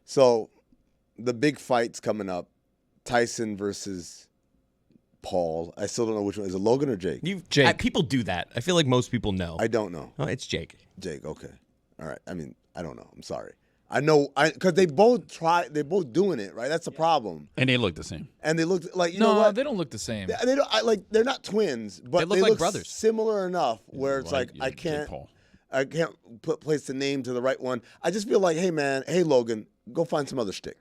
So the big fight's coming up. Tyson versus Paul. I still don't know which one. Is it Logan or Jake? Jake. People do that. I feel like most people know. I don't know. Oh, it's Jake. Jake, okay. All right. I mean, I don't know. I'm sorry. I know, because they both doing it, right? That's the problem. And they look the same. And they look like, you know what? They don't look the same. They don't, they're not twins, but they look like brothers. Similar enough where it's like, I can't place the name to the right one. I just feel like, hey Logan, go find some other shtick.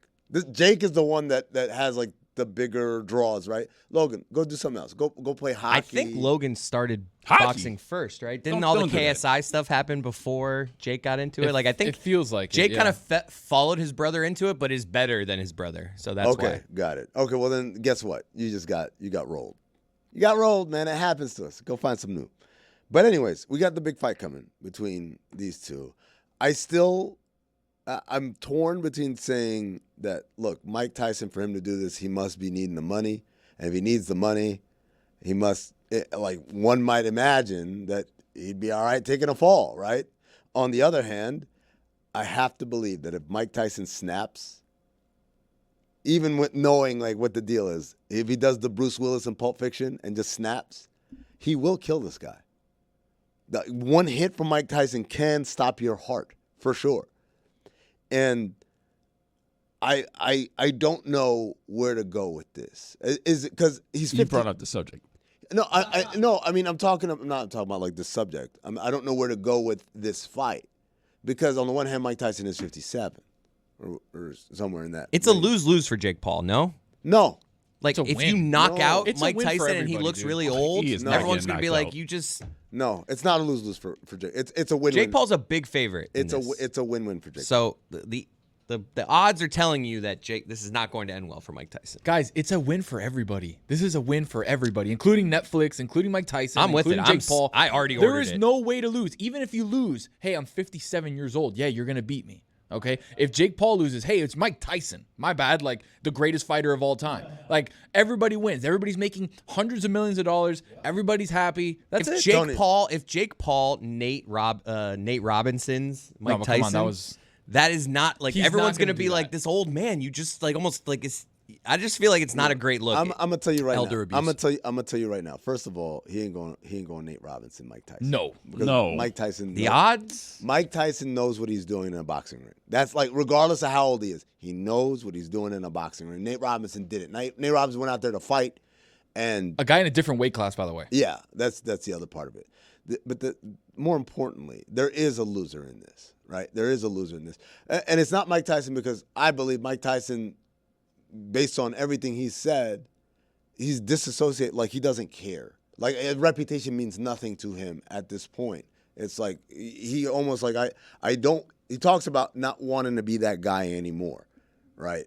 Jake is the one that has like the bigger draws, right? Logan, go do something else. Go play hockey. I think Logan started Hockey? boxing first, right? Didn't all the KSI stuff happen before Jake got into it? Like, I think it feels like Jake kind of followed his brother into it, but is better than his brother. So that's why. Okay, got it. Okay, well then, guess what? You got rolled. You got rolled, man. It happens to us. Go find some new. But anyways, we got the big fight coming between these two. I'm torn between saying that, look, Mike Tyson, for him to do this, he must be needing the money. And if he needs the money, he must, one might imagine that he'd be all right taking a fall, right? On the other hand, I have to believe that if Mike Tyson snaps, even with knowing like what the deal is, if he does the Bruce Willis in Pulp Fiction and just snaps, he will kill this guy. One hit from Mike Tyson can stop your heart, for sure. And I don't know where to go with this. Is it because he's 50? You brought up the subject. No, I mean, I'm not talking about like the subject. I don't know where to go with this fight because on the one hand, Mike Tyson is 57 or somewhere in that. It's a lose-lose for Jake Paul, no? No. Like, if you knock out Mike Tyson and he looks dude. really old, everyone's going to be like, out. you just... No, it's not a lose-lose for Jake. It's a win-win. Jake Paul's a big favorite. It's a win-win for Jake. So the odds are telling you that this is not going to end well for Mike Tyson. Guys, it's a win for everybody. This is a win for everybody, including Netflix, including Mike Tyson, I'm with it. including Jake Paul. I already ordered it. There is no way to lose. Even if you lose, hey, I'm 57 years old. Yeah, you're going to beat me. Okay? If Jake Paul loses, hey, it's Mike Tyson. My bad. Like, the greatest fighter of all time. Like, everybody wins. Everybody's making hundreds of millions of dollars. Everybody's happy. That's it. If Jake Paul, Nate Robinson's Mike Tyson. Come on, that is not like everyone's going to be like this old man. You just like almost like it's. I just feel like it's not a great look. I'm gonna tell you right elder now. Abuse. I'm gonna tell you right now. First of all, he ain't going Nate Robinson, Mike Tyson. No. Mike Tyson. The odds. Mike Tyson knows what he's doing in a boxing ring. That's like regardless of how old he is, he knows what he's doing in a boxing ring. Nate Robinson did it. Nate Robinson went out there to fight, and a guy in a different weight class, by the way. Yeah, that's the other part of it. But more importantly, there is a loser in this, right? There is a loser in this, and it's not Mike Tyson because I believe Mike Tyson, based on everything he said, he's disassociated. Like he doesn't care. Like his reputation means nothing to him at this point. It's like he almost like I don't. He talks about not wanting to be that guy anymore, right?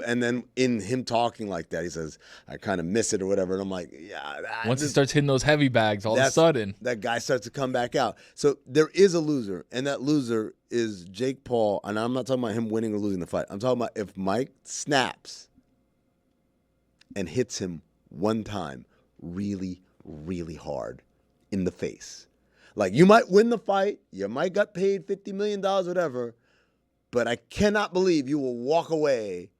And then in him talking like that, he says, I kind of miss it or whatever. And I'm like, yeah. Once he starts hitting those heavy bags, all of a sudden. That guy starts to come back out. So there is a loser, and that loser is Jake Paul. And I'm not talking about him winning or losing the fight. I'm talking about if Mike snaps and hits him one time really, really hard in the face. Like, you might win the fight. You might got paid $50 million, whatever. But I cannot believe you will walk away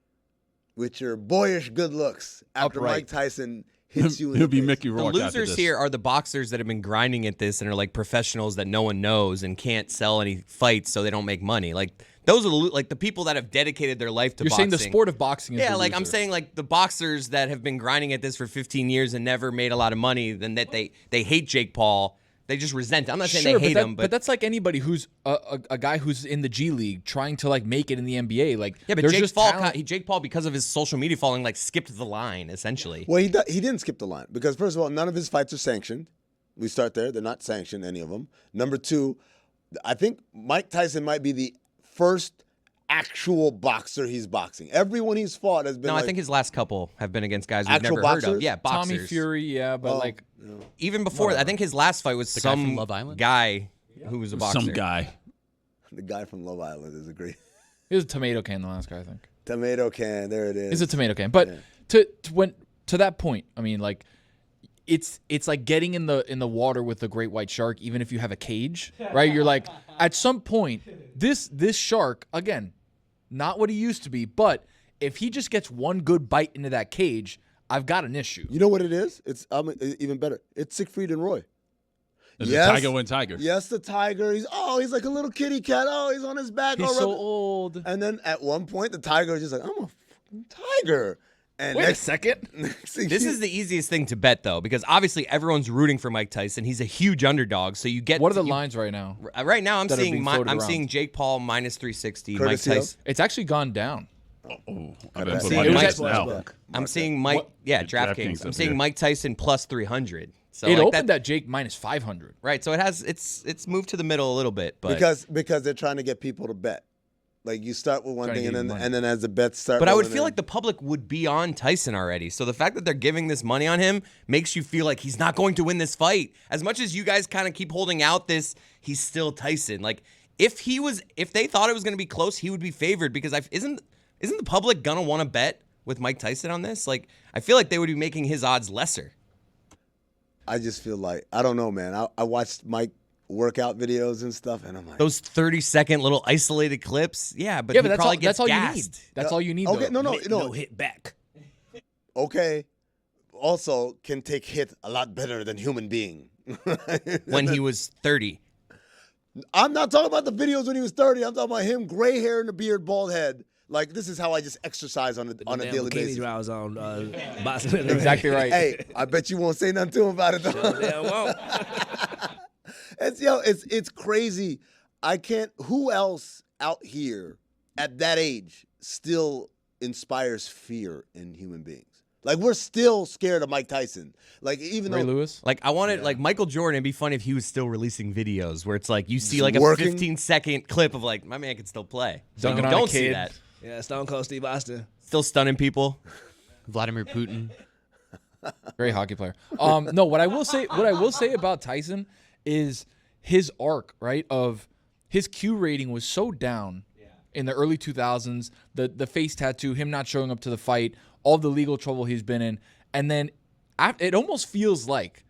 with your boyish good looks after Mike Tyson hits you in the face. He'll be Mickey Rourke. The losers here are the boxers that have been grinding at this and are like professionals that no one knows and can't sell any fights so they don't make money. Like those are like the people that have dedicated their life to boxing. You're saying the sport of boxing is the like loser. I'm saying like the boxers that have been grinding at this for 15 years and never made a lot of money, then that they hate Jake Paul. They just resent it. I'm not saying they hate him, but that's like anybody who's a guy who's in the G League trying to like make it in the NBA. Like, yeah, but there's Jake just Paul, talent. Jake Paul, because of his social media following, like skipped the line essentially. Well, he didn't skip the line because first of all, none of his fights are sanctioned. We start there; they're not sanctioned, any of them. Number two, I think Mike Tyson might be the first actual boxer he's boxing. Everyone he's fought has been. No, like, I think his last couple have been against guys we've never boxers? heard of. Yeah, boxers. Tommy Fury, yeah, but like even before, I think his last fight was guy some from Love Island? guy who was a boxer. Some guy. The guy from Love Island is a great it was a tomato can. The last guy, I think. tomato can. There it is. It's a tomato can, but to that point, I mean, like. It's like getting in the water with a great white shark, even if you have a cage, right? You're like, at some point, this shark, again, not what he used to be. But if he just gets one good bite into that cage, I've got an issue. You know what it is? It's even better. It's Siegfried and Roy. The tiger win tiger. Yes, the tiger. He's like a little kitty cat. Oh, he's on his back. He's so old. And then at one point, the tiger is just like, I'm a fucking tiger. And Wait a second. This is the easiest thing to bet, though, because obviously everyone's rooting for Mike Tyson. He's a huge underdog, so you get. What are the lines right now? Right now, I'm that are being floated around? seeing Jake Paul minus 360. Mike Courtesy of? Tyson. It's actually gone down. I've been See, putting it money was on at- this now. I'm seeing Mike. What? Yeah, DraftKings DraftKings. I'm up seeing here. Mike Tyson plus 300. So It like opened at Jake minus 500. Right, so it's moved to the middle a little bit, but because they're trying to get people to bet. Like you start with one Trying to thing get and you then money. as the bets start. But I would rolling feel in- like the public would be on Tyson already. So the fact that they're giving this money on him makes you feel like he's not going to win this fight. As much as you guys kind of keep holding out this, he's still Tyson. Like if they thought it was going to be close, he would be favored because isn't the public gonna want to bet with Mike Tyson on this? Like I feel like they would be making his odds lesser. I just feel like I don't know, man. I watched Mike workout videos and stuff, and I'm like, Those 30-second little isolated clips, yeah, but Yeah, he but probably gets that's all you gassed. need. That's all you need. okay, though. no, hit back. okay. Also, can take hit a lot better than human being. When he was 30. I'm not talking about the videos when he was 30. I'm talking about him, gray hair and a beard, bald head. Like this is how I just exercise on a Damn daily bikini basis. I was on boxing. Exactly right. Hey, I bet you won't say nothing to him about it though. Yeah, well, It's crazy. I can't. Who else out here at that age still inspires fear in human beings? Like we're still scared of Mike Tyson. Like even Ray though Lewis. Like I wanted like Michael Jordan, it'd be funny if he was still releasing videos where it's like you see like a working. 15-second clip of like my man can still play. So Dunking on a don't see kid. that. yeah, Stone Cold Steve Austin. Still stunning people. Vladimir Putin. Great hockey player. No, what I will say about Tyson is his arc, right? Of his Q rating was so down in the early 2000s, the face tattoo, him not showing up to the fight, all the legal trouble he's been in. And then it almost feels like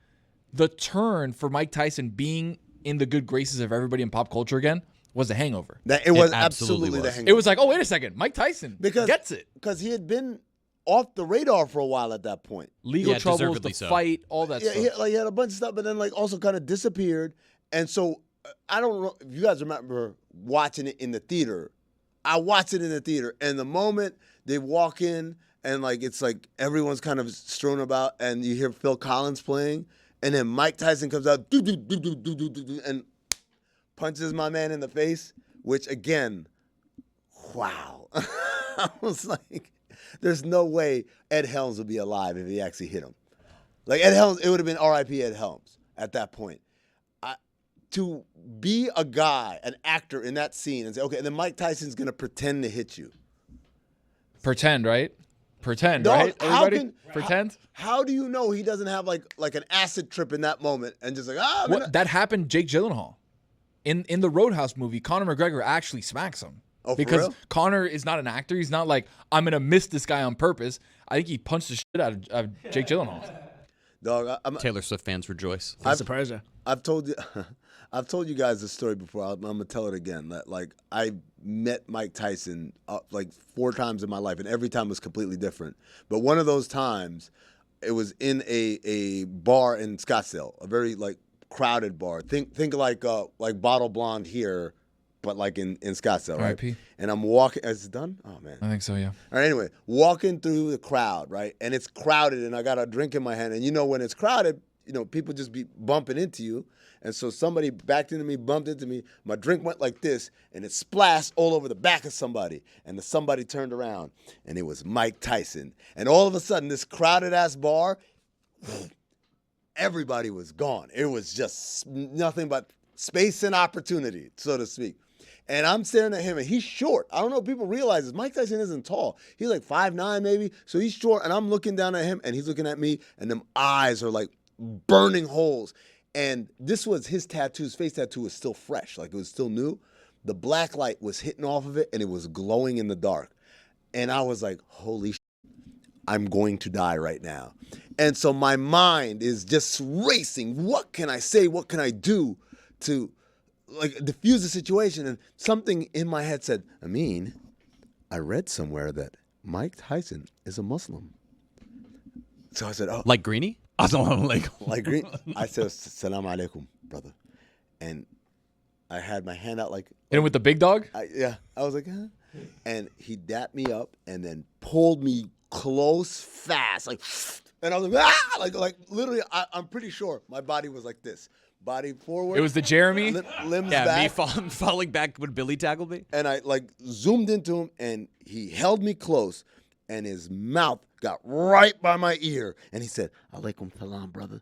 the turn for Mike Tyson being in the good graces of everybody in pop culture again was a hangover. that it was absolutely absolutely the was. hangover. It was like, oh, wait a second. Mike Tyson gets it. because he had been off the radar for a while at that point. Legal Yeah, troubles, the deservedly so. fight, all that Yeah, stuff. he had a bunch of stuff, but then like also kind of disappeared. And so I don't know if you guys remember watching it in the theater. I watched it in the theater, and the moment they walk in and like it's like everyone's kind of strewn about, and you hear Phil Collins playing, and then Mike Tyson comes out and punches my man in the face, which again, wow. I was like, there's no way Ed Helms would be alive if he actually hit him. Like Ed Helms, it would have been R.I.P. Ed Helms at that point. To be a guy, an actor in that scene and say, okay, and then Mike Tyson's going to pretend to hit you. Pretend, right? Pretend, Dog, right? how Everybody? Pretend? How do you know he doesn't have like an acid trip in that moment and just like, ah, What, that happened Jake Gyllenhaal. In the Roadhouse movie, Conor McGregor actually smacks him. Oh, for because real? Conor is not an actor. He's not like, I'm going to miss this guy on purpose. I think he punched the shit out of Jake Gyllenhaal. dog, I'm, Taylor Swift fans rejoice. That's a Persia. I've told you, I've told you guys this story before. I'm gonna tell it again. That like I met Mike Tyson like 4 times in my life, and every time was completely different. But one of those times, it was in a bar in Scottsdale, a very like crowded bar. Think like Bottle Blonde here, but like in Scottsdale, right? R.I.P.. And I'm walking. Is it done? Oh man. I think so, yeah. All right, anyway, walking through the crowd, right? And it's crowded, and I got a drink in my hand. And you know, when it's crowded, you know, people just be bumping into you. And so somebody backed into me, bumped into me. My drink went like this, and it splashed all over the back of somebody. And somebody turned around, and it was Mike Tyson. And all of a sudden, this crowded-ass bar, everybody was gone. It was just nothing but space and opportunity, so to speak. And I'm staring at him, and he's short. I don't know if people realize this. Mike Tyson isn't tall. He's like 5'9", maybe. So he's short, and I'm looking down at him, and he's looking at me, and them eyes are like burning holes. And this was his tattoo. His face tattoo was still fresh, like it was still new. The black light was hitting off of it, and it was glowing in the dark. And I was like, holy shit, I'm going to die right now. And so my mind is just racing. What can I say? What can I do to like diffuse the situation? And something in my head said, Amin, I read somewhere that Mike Tyson is a Muslim. So I said, oh, Like Greenie? like green. I said, salam alaikum, brother. And I had my hand out like. And with the big dog? I was like, huh? And he dapped me up and then pulled me close fast. And I was like, ah! Like literally, I'm pretty sure my body was like this. Body forward. It was the Jeremy? Limbs Yeah, back. me falling back when Billy tackled me. And I like zoomed into him and he held me close and his mouth got right by my ear. And he said, alaikum salam, brother.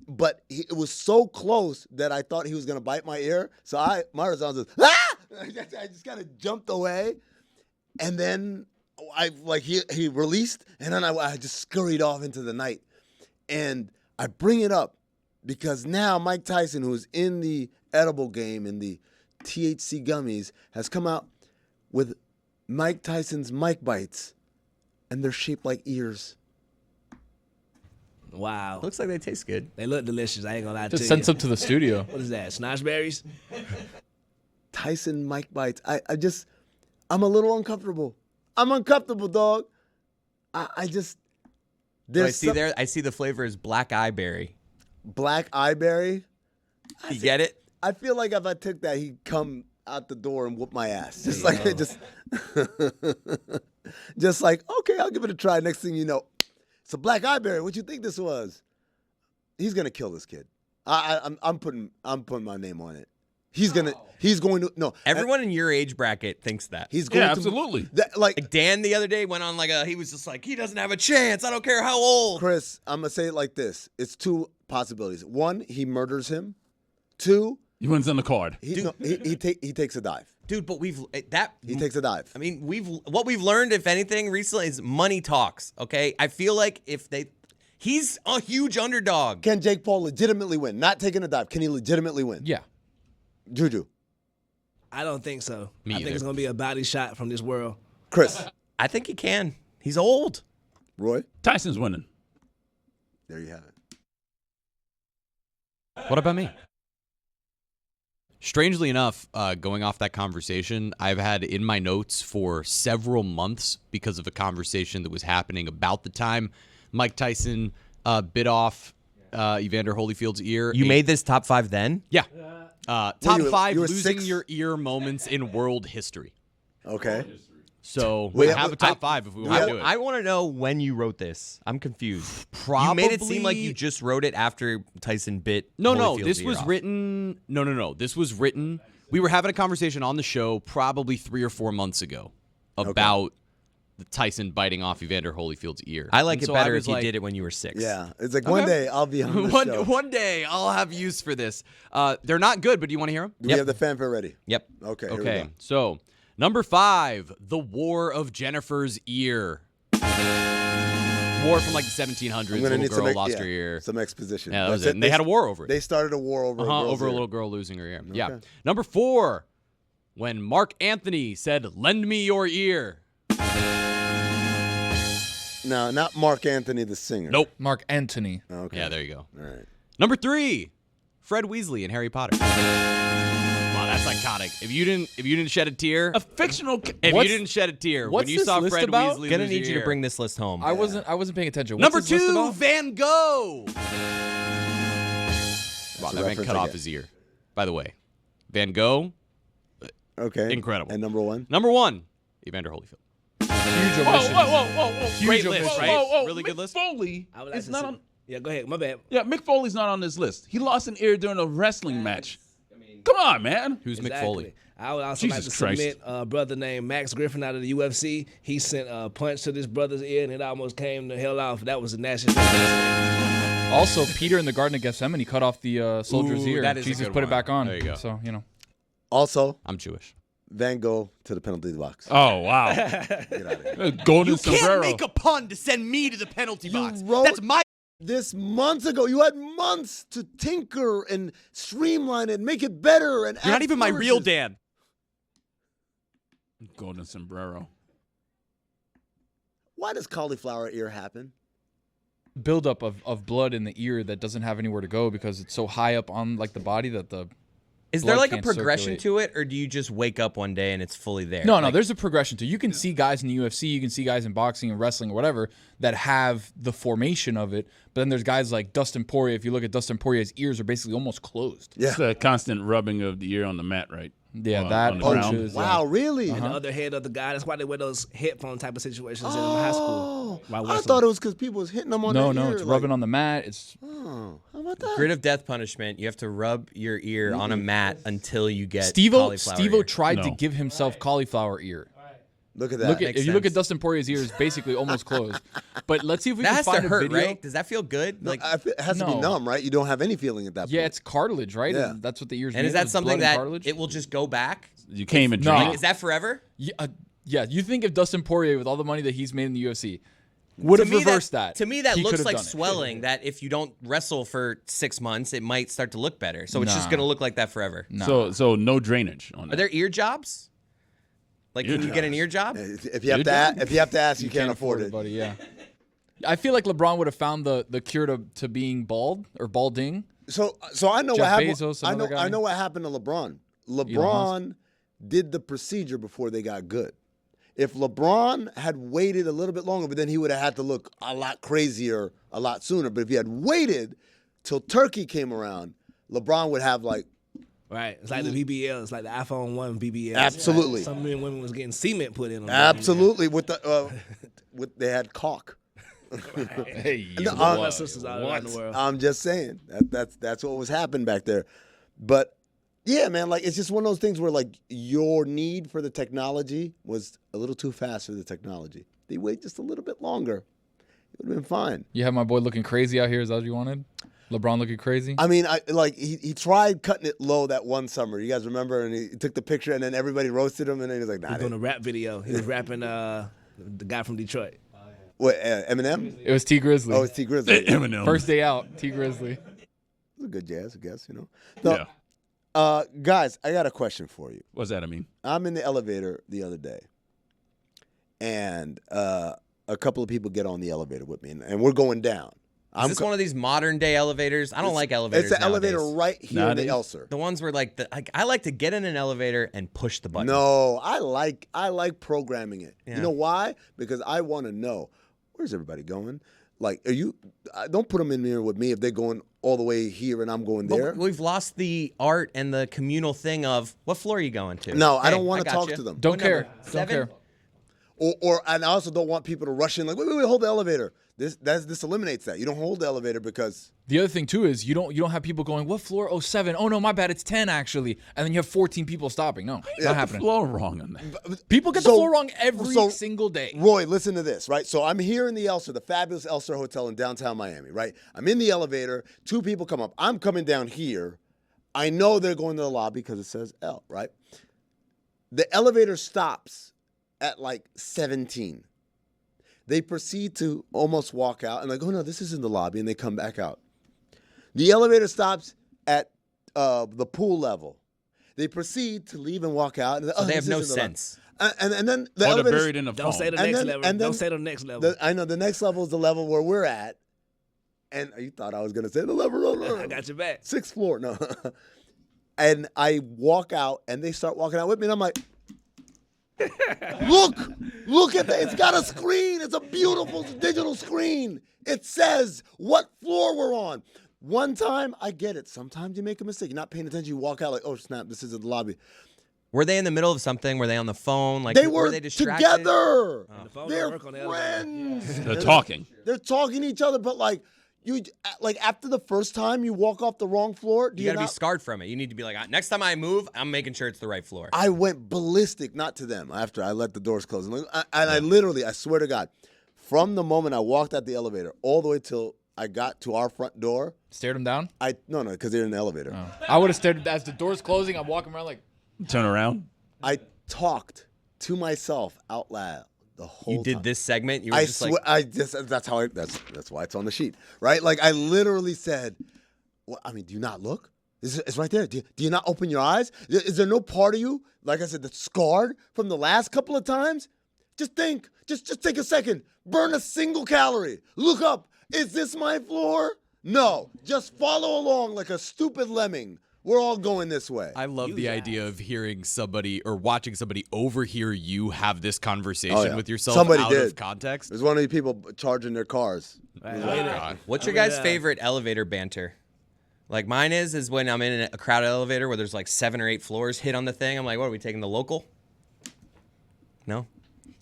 But it was so close that I thought he was going to bite my ear. So my response was, ah! I just kind of jumped away. And then he released and then I just scurried off into the night. And I bring it up because now Mike Tyson, who's in the edible game, in the THC gummies, has come out with Mike Tyson's Mike Bites, and they're shaped like ears. Wow. Looks like they taste good. They look delicious. I ain't gonna lie to Just you. send some to the studio. What is that? Snotchberries? Tyson Mike Bites. I'm a little uncomfortable. I'm uncomfortable, dog. I just. I see the flavor is black eye berry. Black eye berry. You get it? I feel like if I took that, he'd come out the door and whoop my ass. Just just like, okay, I'll give it a try. Next thing you know, it's a black eye berry. What you think this was? He's gonna kill this kid. I'm putting my name on it. He's going to no. Everyone in your age bracket thinks that. He's going to absolutely. Like Dan the other day went on he was just like, he doesn't have a chance. I don't care how old. Chris, I'm gonna say it like this. It's two possibilities. One, he murders him. Two, He wins on the card. he takes a dive. Dude, but he takes a dive. I mean, what we've learned, if anything, recently is money talks. Okay, I feel like he's a huge underdog. Can Jake Paul legitimately win? Not taking a dive. Can he legitimately win? Yeah. Juju. I don't think so. Me I think either. it's gonna be a body shot from this world. Chris. I think he can. He's old. Roy. Tyson's winning. There you have it. What about me? Strangely enough, going off that conversation, I've had in my notes for several months because of a conversation that was happening about the time Mike Tyson bit off Evander Holyfield's ear. You made this top 5 then? Yeah. Top 5 you were losing 6? your ear moments in world history. Okay. So Wait, we have a top 5 if we want to do it. I want to know when you wrote this. I'm confused. Probably, You made it seem like you just wrote it after Tyson bit. No, Holyfield's this ear was off. written. No. This was written. We were having a conversation on the show probably 3 or 4 months ago about the Tyson biting off Evander Holyfield's ear. I like And it so better was if you like, did it when you were 6. Yeah. It's like one day I'll be on the show. One day I'll have use for this. They're not good, but do you want to hear them? Do we have the fanfare ready? Yep. Okay. Here we Okay, go. so number 5, the War of Jennifer's Ear. War from like the 1700s. I'm gonna Little need girl some, lost her ear. some exposition. Yeah, that But was it. And they had a war over it. They started a war over Over a little girl losing her ear. Yeah. Number 4, when Mark Anthony said, "Lend me your ear." No, not Mark Anthony, the singer. Nope. Mark Antony. Okay. Yeah, there you go. All right. Number 3, Fred Weasley in Harry Potter. Wow, that's iconic. If you didn't shed a tear, A fictional. if you didn't shed a tear when what's you this saw list Fred about? Weasley, Gonna lose need your you to ear. bring this list home. I wasn't paying attention. What's Number this list 2, about? Van Gogh. Wow, That's a that man reference cut I off get. his ear. By the way, Van Gogh, Okay. Incredible. And number 1? number 1, Evander Holyfield. Huge Whoa, omission. whoa. Great Huge list, omission. right? Really good Mick list. Foley I would like is to not see- on. Yeah, go ahead. My bad. Yeah, Mick Foley's not on this list. He lost an ear during a wrestling match. Come on, man. Who's Mick Exactly. Foley? I would also like Jesus to Christ. submit a brother named Max Griffin out of the UFC. He sent a punch to this brother's ear, and it almost came the hell off. That was a national. Also, Peter in the Garden of Gethsemane cut off the soldier's Ooh, ear. that is a Jesus good put it one. back on. There you go. So, Also, I'm Jewish. Van Gogh to the penalty box. Oh wow. Get out of here. Golden You sombrero. can't make a pun to send me to the penalty box. wrote- That's my. This months ago, you had months to tinker and streamline it, make it better. And You're not add even my real flourishes. Dan. Golden sombrero. Why does cauliflower ear happen? buildup of blood in the ear that doesn't have anywhere to go because it's so high up on like the body that the Is there blood like a can't progression circulate. to it, or do you just wake up one day and it's fully there? No, Like, there's a progression to it. You can see guys in the UFC, you can see guys in boxing and wrestling or whatever that have the formation of it. But then there's guys like Dustin Poirier. If you look at Dustin Poirier's ears are basically almost closed. Yeah. It's a constant rubbing of the ear on the mat, right? Yeah, On that the punches. ground. Wow, really? And the other head of the guy. That's why they wear those headphone type of situations in high school. While I wrestling. thought it was because people was hitting them on No, their ear. it's rubbing on the mat. It's Oh, how about that? grid of death punishment. You have to rub your ear on a mat until you get Steve-O cauliflower ear. tried to No. give himself cauliflower ear. Look at that. If you look at Dustin Poirier's ears, basically almost closed. But let's see if we That can has to find a hurt, video. right? Does that feel good? Like, It has to be No. numb, right? You don't have any feeling at that point. Yeah, it's cartilage, right? Yeah. And that's what the ears. and is made of, that something blood and that cartilage? it will just go back? You can't even No. drink Like, it. is that forever? Yeah. You think if Dustin Poirier, with all the money that he's made in the UFC, would have reversed that? To me, that he looks could've like done it. swelling. That if you don't wrestle for 6 months, it might start to look better. So it's just Nah. gonna look like that forever. So no drainage on Are that. there ear jobs? Like, Ear can you get an jobs. ear job? If you have to ask, you can't afford it. buddy. Yeah. I feel like LeBron would have found the cure to being bald or balding. So I know Jeff what happened. Bezos, I another guy. know what happened to LeBron. LeBron did the procedure before they got good. If LeBron had waited a little bit longer, but then he would have had to look a lot crazier a lot sooner. But if he had waited till Turkey came around, LeBron would have like Right. It's like the BBL. It's like the iPhone 1 BBL. Absolutely. Some men and women was getting cement put in them. absolutely with the they had caulk. Hey, All my sisters out around the world. I'm just saying that's what was happening back there. But yeah, man, like it's just one of those things where like your need for the technology was a little too fast for the technology. They wait just a little bit longer, it would have been fine. You have my boy looking crazy out here. Is that what you wanted? LeBron looking crazy? I mean, he tried cutting it low that one summer. You guys remember? And he took the picture, and then everybody roasted him, and then he was like, He "Nah." was doing a rap video. He was rapping the guy from Detroit. What? Eminem? It was T Grizzly. Oh, it's T Grizzly. Eminem. First day out, T Grizzly. It's a good jazz, I guess. No, Yeah. guys, I got a question for you. What's that? I mean, I'm in the elevator the other day, and a couple of people get on the elevator with me, and we're going down. Is this one of these modern day elevators? I don't like elevators. It's the elevator nowadays. right here Nowadays? in the Elser. The ones where like I like to get in an elevator and push the button. No, I like programming it. Yeah. You know why? Because I want to know, where's everybody going? Like, don't put them in here with me if they're going all the way here and I'm going there. But we've lost the art and the communal thing of what floor are you going to? No, I Hey, don't want to got talk you. to them. Don't What care. number? Don't 7? care. And I also don't want people to rush in like, wait, hold the elevator. This eliminates that. You don't hold the elevator because The other thing too is you don't have people going, what floor? Oh, 7. Oh no, my bad, it's 10 actually. And then you have 14 people stopping. No, not happening. floor wrong on that. People get the So- floor wrong every so- single day. Roy, listen to this, right? So I'm here in the Elster, the fabulous Elster Hotel in downtown Miami, right? I'm in the elevator. 2 people come up. I'm coming down here. I know they're going to the lobby because it says L, right? The elevator stops at like 17. They proceed to almost walk out and like, oh no, this isn't the lobby, and they come back out. The elevator stops at the pool level. They proceed to leave and walk out. And, So they have this no isn't the lobby. sense. And then the Or they're elevator buried in the Don't phone. say the And next then- level. and then- Don't say the next level. I know the next level is the level where we're at. And you thought I was going to say the level. I got your back. 6th floor. No. And I walk out, and they start walking out with me, and I'm like, look at that. It's got a screen. It's a beautiful digital screen. It says what floor we're on. One time, I get it. Sometimes you make a mistake. You're not paying attention. You walk out like, oh, snap, this isn't the lobby. Were they in the middle of something? Were they on the phone? Like They were they distracted? together. The phone don't They're work on the elevator. friends. They're talking. They're talking to each other, but like after the first time you walk off the wrong floor, do You you, got to be not? scarred from it. You need to be like, next time I move, I'm making sure it's the right floor. I went ballistic, not to them, after I let the doors close. And I literally, I swear to God, from the moment I walked out the elevator all the way till I got to our front door, Stared them down? no, because they're in the elevator. I would have stared as the door's closing. I'm walking around like, Turn around. I talked to myself out loud the whole You did time. this segment. You were I just swear, like, that's why it's on the sheet, right? Like I literally said, well, I mean, do you not look? It's right there. Do you not open your eyes? Is there no part of you, like I said, that's scarred from the last couple of times? Just think. Just take a second. Burn a single calorie. Look up. Is this my floor? No. Just follow along like a stupid lemming We're all going this way. I love the idea of hearing somebody or watching somebody overhear you have this conversation with yourself out of context. There's one of these people charging their cars. What's your guys' favorite elevator banter? Like mine is when I'm in a crowded elevator where there's like 7 or 8 floors hit on the thing. I'm like, what are we taking, the local? No?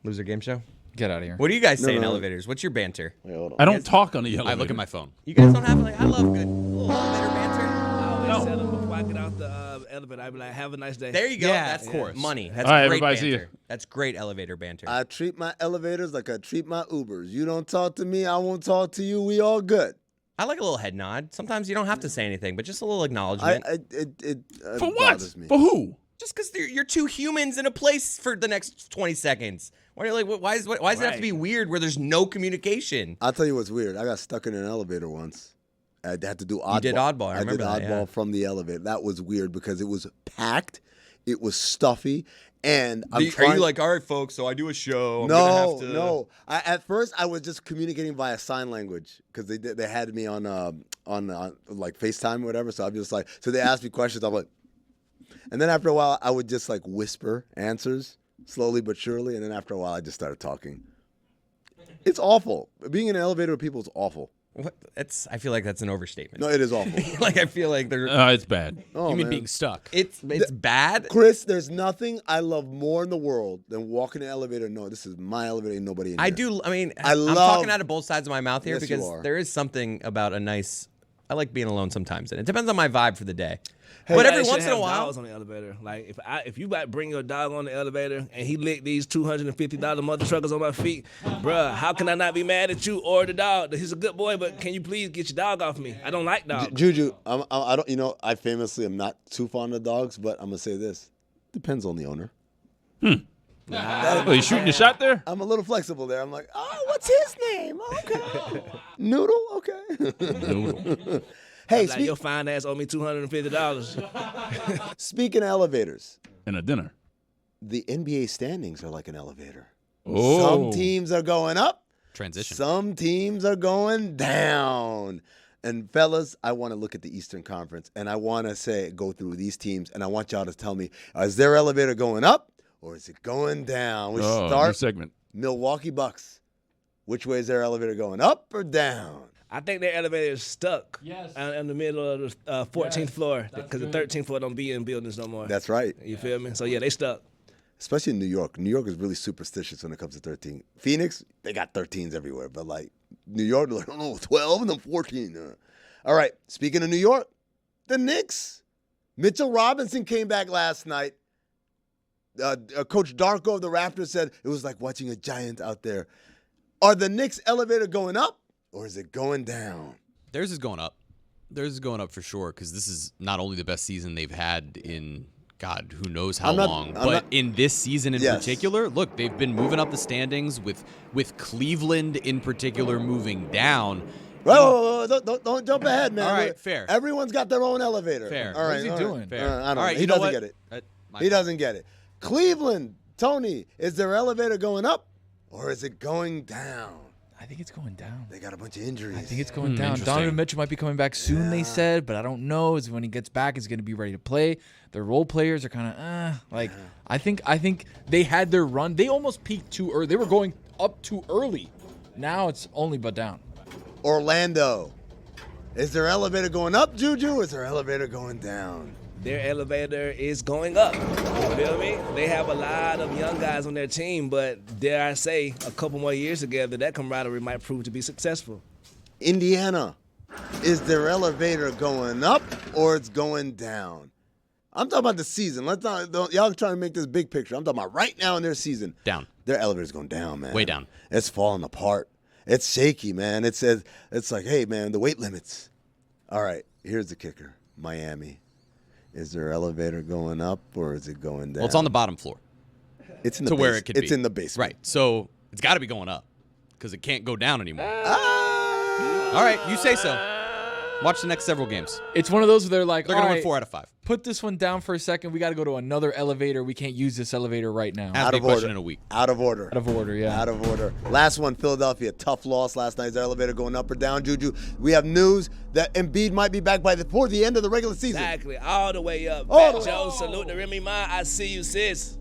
Loser game show? Get out of here. What do you guys say in elevators? What's your banter? Wait, hold on. I don't talk on the elevator. I look at my phone. You guys don't have I love good little elevator banter. I always tell them before I get out the elevator, I be like, have a nice day. There you go. Yeah, That's of course. money. That's All right, great everybody, see banter. you. That's great elevator banter. I treat my elevators like I treat my Ubers. You don't talk to me, I won't talk to you. We all good. I like a little head nod. Sometimes you don't have to say anything, but just a little acknowledgement. It For what? bothers me. For who? Just because you're two humans in a place for the next 20 seconds. Why does it have to be weird where there's no communication? I'll tell you what's weird. I got stuck in an elevator once. I had to do oddball. You did oddball. I remember did that, oddball yeah. from the elevator. That was weird because it was packed, it was stuffy, and Are you like, all right, folks, so I do a show. No. At first, I was just communicating via sign language because they had me on like FaceTime or whatever. So I'm just like, so they asked me questions. I'm like, and then after a while, I would just like whisper answers slowly but surely, and then after a while, I just started talking. It's awful. Being in an elevator with people is awful. I feel like that's an overstatement. No, it is awful. Like I feel like they're. It's bad. Oh, You mean man. being stuck? It's bad. Chris, there's nothing I love more in the world than walking in an elevator. No, this is my elevator. Ain't nobody in here. I do. I mean, I I'm love- talking out of both sides of my mouth here Yes, you because are. there is something about a nice. I like being alone sometimes, and it depends on my vibe for the day. Hey, but You every should once in a have while, dogs on the elevator. Like if you about to bring your dog on the elevator and he licked these $250 mother truckers on my feet, bruh, how can I not be mad at you or the dog? He's a good boy, but can you please get your dog off me? I don't like dogs. Juju, I don't. You know, I famously am not too fond of dogs, but I'm gonna say this: depends on the owner. Oh, you shooting the shot there? I'm a little flexible there. I'm like, oh, what's his name? Okay, Noodle. Okay. Noodle. Hey, Like your fine ass owe me $250. speaking of elevators, And a dinner. the NBA standings are like an elevator. Oh. Some teams are going up. Transition. Some teams are going down. And fellas, I want to look at the Eastern Conference, and I want to go through these teams, and I want y'all to tell me, is their elevator going up or is it going down? We New start segment. Milwaukee Bucks. Which way is their elevator going, up or down? I think their elevator is stuck in the middle of the 14th floor because the 13th floor don't be in buildings no more. That's right. You feel me? So, yeah, they stuck. Especially in New York. New York is really superstitious when it comes to 13. Phoenix, they got 13s everywhere. But, like, New York, they're like, oh, 12 and then 14. All right, speaking of New York, the Knicks. Mitchell Robinson came back last night. Coach Darko of the Raptors said it was like watching a giant out there. Are the Knicks' elevator going up or is it going down? Theirs is going up. Theirs is going up for sure because this is not only the best season they've had in God, who knows how long, but in this season in particular, look, they've been moving up the standings with Cleveland in particular moving down. Whoa, don't jump ahead, man. All right, fair. Everyone's got their own elevator. Fair. All right, What is he doing? Fair. I don't know. All right, He you know doesn't what? get it. My He fault. doesn't get it. Cleveland, Tony, is their elevator going up or is it going down? I think it's going down. They got a bunch of injuries. I think it's going down. interesting. Donovan Mitchell might be coming back soon, they said, but I don't know. Is when he gets back, is going to be ready to play. The role players are kind of I think they had their run. They almost peaked too early. They were going up too early. Now it's only but down. Orlando, is their elevator going up, Juju, or is their elevator going down? Their elevator is going up. You feel me? They have a lot of young guys on their team, but dare I say, a couple more years together, that camaraderie might prove to be successful. Indiana, is their elevator going up or it's going down? I'm talking about the season. Y'all trying to make this big picture. I'm talking about right now in their season. Down. Their elevator's going down, man. Way down. It's falling apart. It's shaky, man. It's like, hey, man, the weight limits. All right, here's the kicker. Miami. Is their elevator going up or is it going down? Well, it's on the bottom floor It's in the to where it could be. It's in the basement. Right. So it's got to be going up because it can't go down anymore. All right, you say so. Watch the next several games. It's one of those where they're like, They're going to all win right, 4 out of 5. put this one down for a second. We got to go to another elevator. We can't use this elevator right now. Ask me a question in a week. Out of order. Out of order, yeah. Out of order. Last one, Philadelphia. Tough loss last night's elevator going up or down, Juju. We have news that Embiid might be back before the end of the regular season. Exactly. All the way up. All Fat the Joe, way- salute to Remy Ma. I see you, sis.